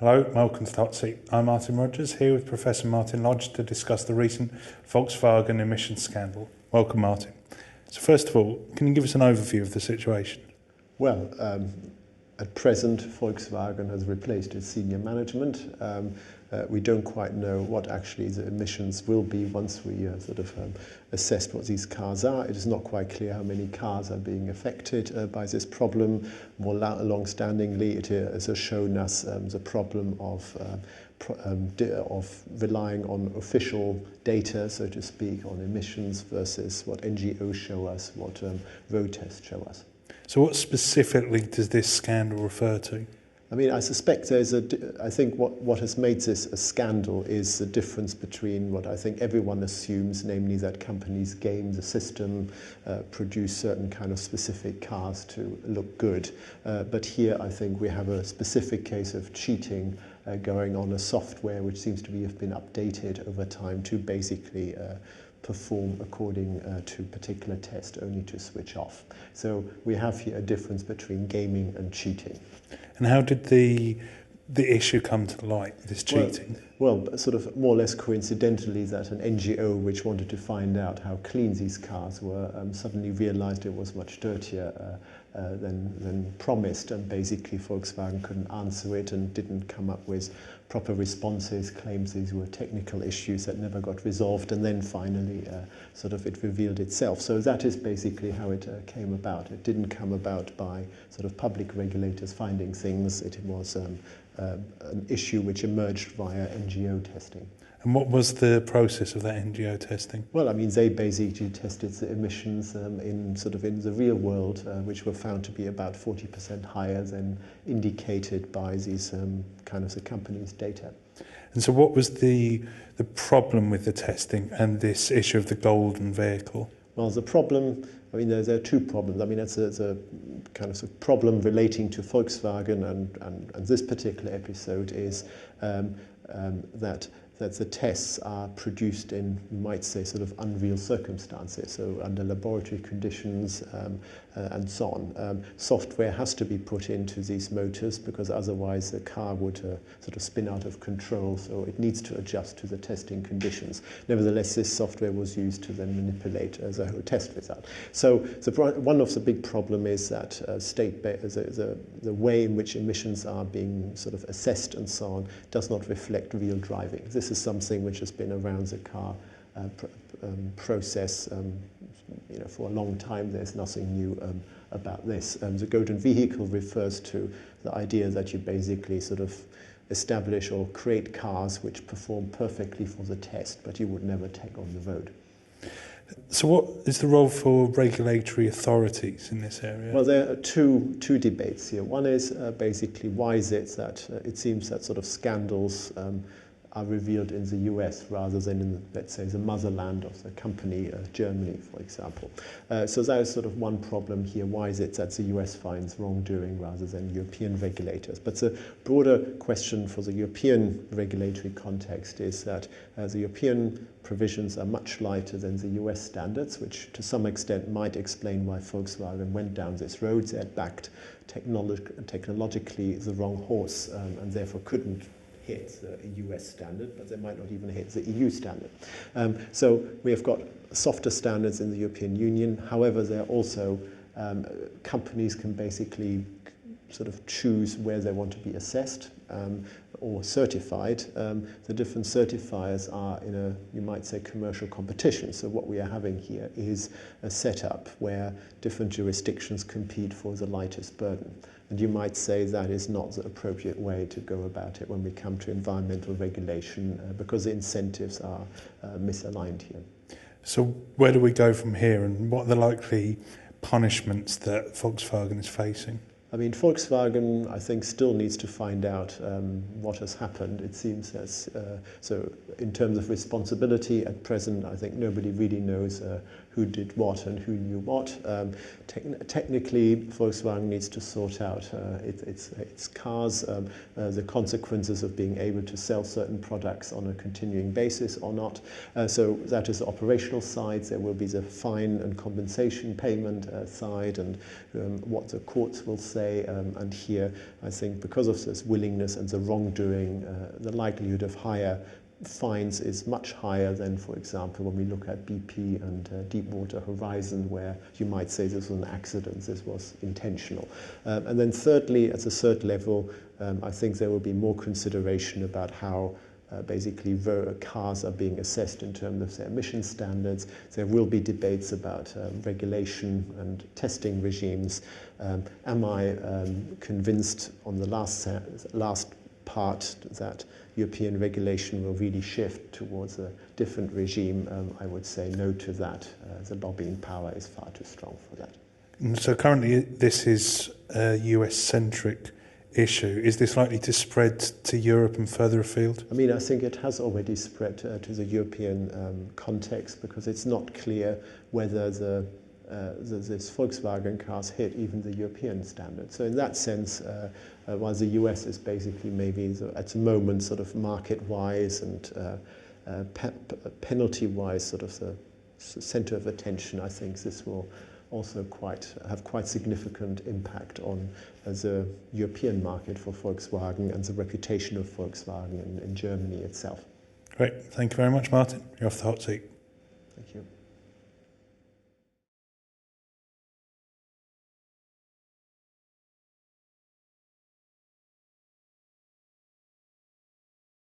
Hello, welcome to the Hot Seat. I'm Martin Rogers, here with Professor Martin Lodge to discuss the recent Volkswagen emissions scandal. Welcome, Martin. So first of all, can you give us an overview of the situation? Well, at present, Volkswagen has replaced its senior management. We don't quite know what actually the emissions will be once we assess what these cars are. It is not quite clear how many cars are being affected by this problem. More long-standingly, it has shown us the problem of relying on official data, so to speak, on emissions versus what NGOs show us, what road tests show us. So what specifically does this scandal refer to? I mean, I suspect I think what has made this a scandal is the difference between what I think everyone assumes, namely that companies game the system, produce certain kind of specific cars to look good. But here I think we have a specific case of cheating going on a software which seems to have been updated over time to basically perform according to particular test, only to switch off. So we have here a difference between gaming and cheating. And how did the issue come to light, this cheating? Well, sort of more or less coincidentally, that an NGO which wanted to find out how clean these cars were suddenly realized it was much dirtier than promised, and basically Volkswagen couldn't answer it and didn't come up with proper responses, claims these were technical issues that never got resolved, and then finally it revealed itself. So that is basically how it came about. It didn't come about by sort of public regulators finding things. It was an issue which emerged via NGO testing. And what was the process of that NGO testing? Well, I mean, they basically tested the emissions in the real world, which were found to be about 40% higher than indicated by these the company's data. And so what was the problem with the testing and this issue of the golden vehicle? Well, the problem, I mean, there are two problems. I mean, it's a kind of a problem relating to Volkswagen, and this particular episode is that the tests are produced in, you might say, sort of unreal circumstances, so under laboratory conditions and so on. Software has to be put into these motors because otherwise the car would sort of spin out of control, so it needs to adjust to the testing conditions. Nevertheless, this software was used to then manipulate the whole test result. So one of the big problem is that the way in which emissions are being sort of assessed and so on does not reflect real driving. This is something which has been around the car process for a long time. There's nothing new about this. The golden vehicle refers to the idea that you basically sort of establish or create cars which perform perfectly for the test, but you would never take on the road. So what is the role for regulatory authorities in this area? Well, there are two debates here. One is basically why is it that it seems that sort of scandals are revealed in the US rather than in, let's say, the motherland of the company, Germany, for example. So that is sort of one problem here. Why is it that the US finds wrongdoing rather than European regulators? But the broader question for the European regulatory context is that the European provisions are much lighter than the US standards, which to some extent might explain why Volkswagen went down this road. They had backed technologically the wrong horse and therefore couldn't hit the US standard, but they might not even hit the EU standard. So we have got softer standards in the European Union. However, there are also companies can basically sort of choose where they want to be assessed or certified. The different certifiers are in a, you might say, commercial competition. So what we are having here is a setup where different jurisdictions compete for the lightest burden. And you might say that is not the appropriate way to go about it when we come to environmental regulation because the incentives are misaligned here. So where do we go from here, and what are the likely punishments that Volkswagen is facing? I mean, Volkswagen, I think, still needs to find out what has happened. It seems as so in terms of responsibility at present, I think nobody really knows who did what and who knew what. Technically, Volkswagen needs to sort out its cars, the consequences of being able to sell certain products on a continuing basis or not. So that is the operational side. There will be the fine and compensation payment side, and what the courts will say. say, and here I think because of this willingness and the wrongdoing, the likelihood of higher fines is much higher than, for example, when we look at BP and Deepwater Horizon, where you might say this was an accident, this was intentional. And then thirdly, at the third level, I think there will be more consideration about how basically cars are being assessed in terms of their emission standards. There will be debates about regulation and testing regimes. Am I convinced on the last part that European regulation will really shift towards a different regime? I would say no to that. The lobbying power is far too strong for that. And so currently this is a US-centric issue. Is this likely to spread to Europe and further afield? I mean, I think it has already spread to the European context, because it's not clear whether this Volkswagen cars hit even the European standard. So in that sense, while the US is basically maybe at the moment sort of market-wise and penalty-wise sort of the center of attention, I think this will also have quite significant impact on the European market for Volkswagen and the reputation of Volkswagen in Germany itself. Great. Thank you very much, Martin. You're off the hot seat. Thank you.